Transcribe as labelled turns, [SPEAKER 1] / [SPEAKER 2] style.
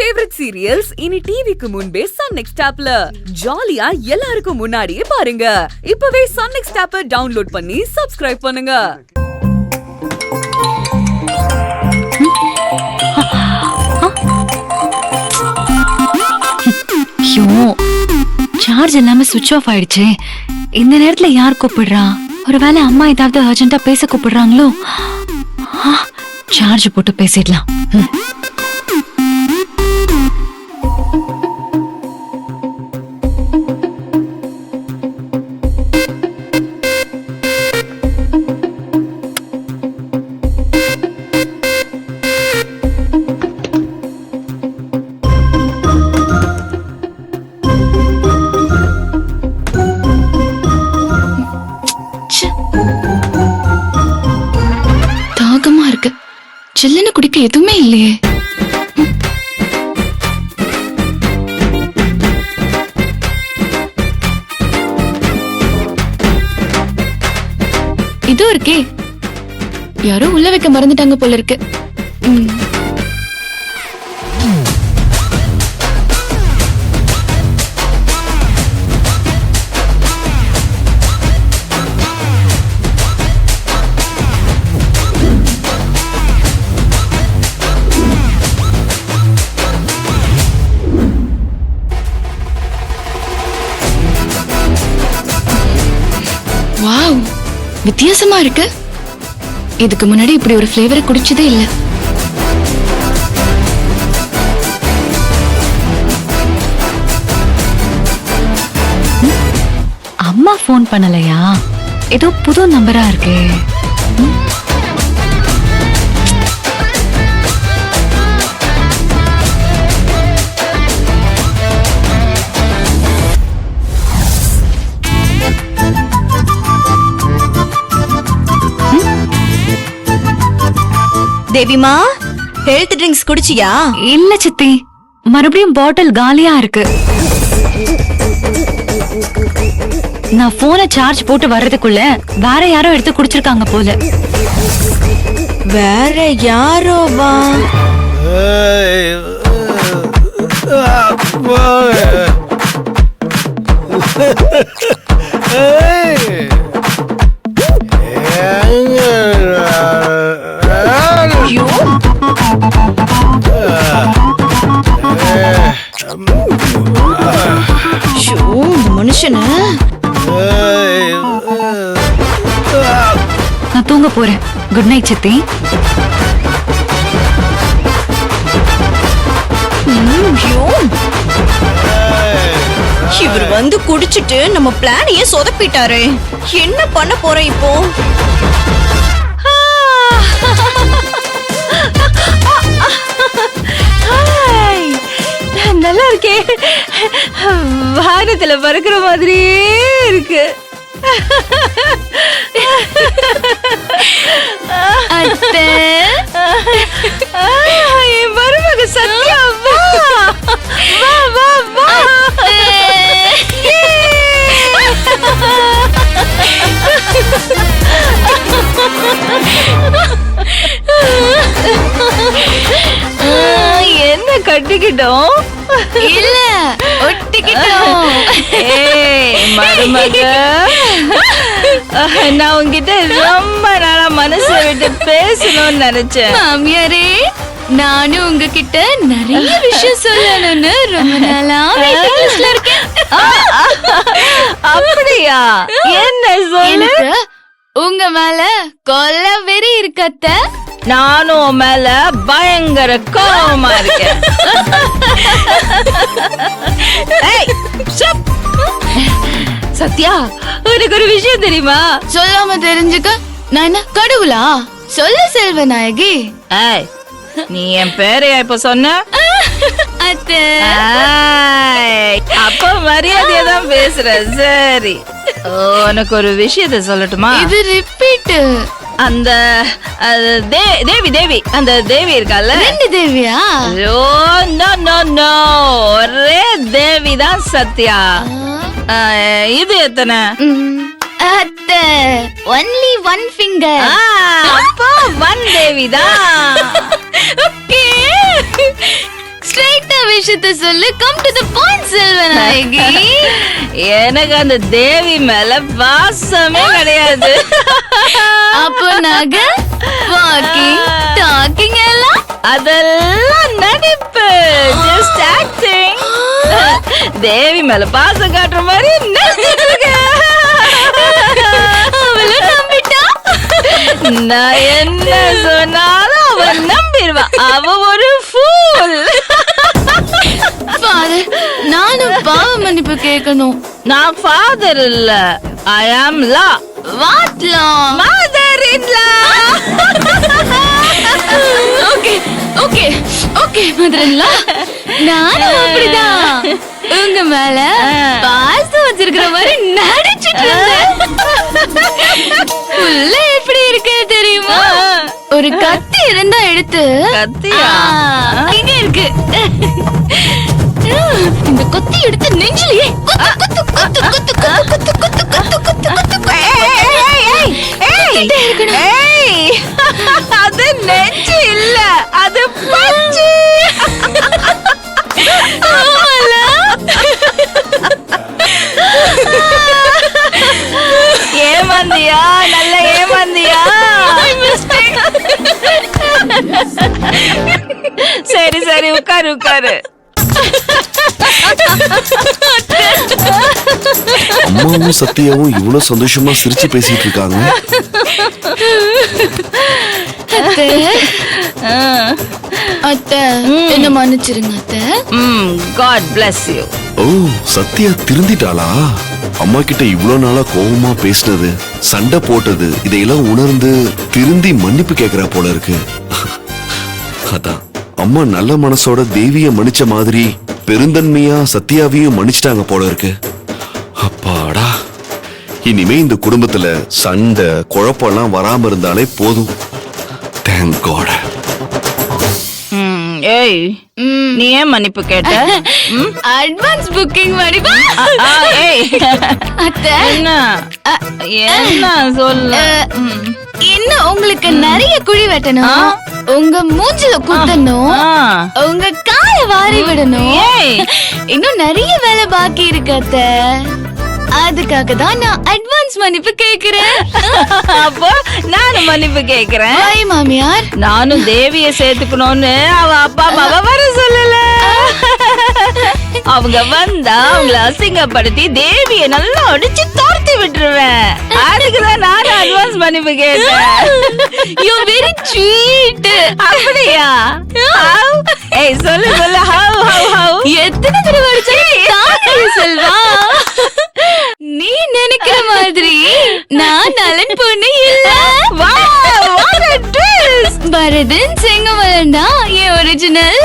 [SPEAKER 1] Favourite serials இனி டிவிக்கு முன்பே சன் நெக்ஸ்ட் ஆப்ல ஜாலியா எல்லாருக்கும் முன்னாடியே பாருங்க. இப்பவே சன் நெக்ஸ்ட் ஆப்பை டவுன்லோட் பண்ணி சப்ஸ்கிரைப் பண்ணுங்க.
[SPEAKER 2] சார்ஜ் இல்லாம சுவிட்ச் ஆஃப் ஆயிடுச்சு. இந்த நேரத்துல யார் கூப்பிடுறா? ஒருவேளை அம்மா ஏதாவது அர்ஜென்ட்டா பேச கூப்பிடுறாங்களோ? சார்ஜ் போட்டு பேசிடலாம். தாகமா இருக்கு. சில்லுன்னு குடிக்க எதுவுமே இல்லையே. இதோ இருக்கே. யாரோ உள்ள வைக்க மறந்துட்டாங்க போல இருக்கு. வாவ், வித்தியாசமா இருக்கு. இதுக்கு முன்னாடி இப்படி ஒரு ஃப்ளேவரை குடிச்சதே இல்ல. அம்மா ஃபோன் பண்ணலையா? ஏதோ புது நம்பரா இருக்கு.
[SPEAKER 3] தேவிமா, ஹெல்த் ட்ரிங்க்ஸ் குடிச்சியா?
[SPEAKER 2] இல்ல சித்தி, மறுபடியும் பாட்டில் காலியா இருக்கு. நான் போனை சார்ஜ் போட்டு வர்றதுக்குள்ள வேற யாரோ எடுத்து குடிச்சிருக்காங்க போல.
[SPEAKER 3] வேற யாரோவா? மனுஷன
[SPEAKER 2] நான் தூங்க போறேன். குட் நைட் சித்தி.
[SPEAKER 3] இவர் வந்து குடிச்சிட்டு நம்ம பிளானையே சொதப்பிட்டாரு. என்ன பண்ண போறேன் இப்போ?
[SPEAKER 4] நல்லா இருக்கே. வானத்துல பறக்கிற மாதிரியே இருக்கு.
[SPEAKER 2] அத்தை,
[SPEAKER 4] என் மருமக சத்யா, வா வா வா வா. என்ன கட்டிக்கிட்டோம்?
[SPEAKER 2] இல்ல ஒட்டிக்கிட்டோம்.
[SPEAKER 4] மருமக, நான் உன்கிட்ட ரொம்ப நாளா மனசை விட்டு பேசணும்னு நினைச்சேன்.
[SPEAKER 2] மாமியாரே, நானும் உங்ககிட்ட நிறைய விஷயம் சொல்லணும்னு ரொம்ப நாளா வெயிட்டிங் லிஸ்ட்ல இருக்கேன்.
[SPEAKER 4] அப்படியா? என்ன சொல்லு.
[SPEAKER 2] உங்க மேல கொல்ல வெறி இருக்கத்த.
[SPEAKER 4] நானும் உன் மேல பயங்கர கோவமா இருக்கேன். சத்யா, உனக்கு ஒரு விஷயம் தெரியுமா?
[SPEAKER 2] சொல்லாம தெரிஞ்சுக்க நான் என்ன கடவுளா? சொல்ல செல்வநாயகி.
[SPEAKER 4] ஏய், நீ என் பேரையா இப்ப சொன்ன?
[SPEAKER 2] அத்தை,
[SPEAKER 4] அப்ப மரியாதையா தான் பேசுற. சரி, உனக்கு ஒரு விஷயத்த சொல்லட்டுமா?
[SPEAKER 2] இது ரிப்பீட்.
[SPEAKER 4] அந்த தேவி தேவி அந்த தேவி இருக்கால,
[SPEAKER 2] ரெண்டு தேவியா?
[SPEAKER 4] ஐயோ, நோ நோ நோ, ஒரே தேவி தான் சத்யா. இது எத்தனை?
[SPEAKER 2] அத்தை, ஒன்லி ஒன் ஃபிங்கர்.
[SPEAKER 4] அப்போ ஒன் தேவி தான்.
[SPEAKER 2] ஓகே, ஸ்ட்ரைட்டா விஷயத்த சொல்லு. Come to the point Selvanayagi.
[SPEAKER 4] எனக்கு அந்த தேவி மேல பாசமே கிடையாது.
[SPEAKER 2] அப்போ நகை, வாக்கிங், டாக்கிங் எல்லாம்
[SPEAKER 4] அதெல்லாம் நடிப்பு, ஜஸ்ட் ஆக்டிங். தேவி மேல பாசம் காட்டுற மாதிரி நடிச்சிட்டு இருக்கேன்.
[SPEAKER 2] அவளும் நம்பிட்டா.
[SPEAKER 4] நான் என்ன சொன்னாலும் அவ நம்பிடுவா. அவ ஒரு ஃபூல்.
[SPEAKER 2] ஃபாதர், நானும் பாவ மன்னிப்பு கேட்கணும்.
[SPEAKER 4] நான் ஃபாதர் இல்ல, I am law.
[SPEAKER 2] What law?
[SPEAKER 4] Mother in law.
[SPEAKER 2] Okay okay okay mother in law, நானும் அப்படிதான் உங்க மேல பாசம் வச்சிருக்கிற மாதிரி நடிச்சிட்டு இருந்தேன். உள்ள எப்படி இருக்கு தெரியுமா? ஒரு கத்தி இருந்தா எடுத்து.
[SPEAKER 4] கத்தியா?
[SPEAKER 2] இங்க இருக்கு. இந்த கத்தி எடுத்து நெஞ்சிலேயே குத்து குத்து குத்து குத்து குத்து குத்து குத்து குத்து குத்து.
[SPEAKER 4] அது நெஞ்சு இல்ல, அது பஞ்சு. ஏமாந்தியா? நல்ல ஏமாந்தியா? சரி சரி, உட்காரு உட்காரு.
[SPEAKER 5] அம்மாவும் சத்யாவும் இவ்வளவு சந்தோஷமா சிரிச்சு பேசிட்டு இருக்காங்க.
[SPEAKER 2] அத்தை, என்ன மன்னிச்சிருங்க அத்தை.
[SPEAKER 4] God bless you.
[SPEAKER 5] ஓ, சத்யா திருந்திட்டாளா? அம்மா கிட்ட இவ்வளவு நாளா கோவமா பேசினது, சண்டை போட்டது, இதையெல்லாம் உணர்ந்து திருந்தி மன்னிப்பு கேக்குறா போல இருக்கு. அதான் அம்மா நல்ல மனசோட தேவிய மன்னிச்ச மாதிரி பெருந்தன்மையா சத்யாவையும் மன்னிச்சிட்டாங்க போல இருக்கு. அப்பாடா, இனிமே இந்த குடும்பத்துல சண்டை குழப்பம் எல்லாம் வராம இருந்தாலே போதும். Thank God.
[SPEAKER 4] ஏய், நீ ஏன் மன்னிப்பு கேட்ட?
[SPEAKER 2] அட்வான்ஸ் புக்கிங் மடிப்பா.
[SPEAKER 4] ஏய்,
[SPEAKER 2] அத்தை,
[SPEAKER 4] என்ன என்ன சொல்லு.
[SPEAKER 2] இன்னும் உங்களுக்கு நிறைய குழி வெட்டணும், உங்க மூஞ்சில குத்தணும், உங்க கால வாரி விடணும். இன்னும் நிறைய வேலை பாக்கி இருக்கு அத்தை. அதுக்காக தான் நான் அட்வான்ஸ் மன்னிப்பு கேக்குறேன்.
[SPEAKER 4] அப்போ நானும் மன்னிப்பு கேக்குறேன்.
[SPEAKER 2] பாய் மாமியார்.
[SPEAKER 4] நானும் தேவிய சேர்த்துக்கணும்னு அவ அப்பா அம்மாவை வர சொல்லல. அவங்க வந்தா அவங்கள அசிங்கப்படுத்தி தேவிய நல்லா அடிச்சு தோர்த்தி விட்டுருவேன். அதுக்குதான் நானும் அட்வான்ஸ் மன்னிப்பு கேட்டேன்.
[SPEAKER 2] You very sweet.
[SPEAKER 4] அப்படியா? ஏய், சொல்லு சொல்லு. How how how.
[SPEAKER 2] எத்தனை தடவை அடிச்சாலும் செல்வா, நீ நினைக்கிற மாதிரி நான் நலன் பொண்ணு இல்ல. பரதன் செங்கமலன் தான் என் ஒரிஜினல்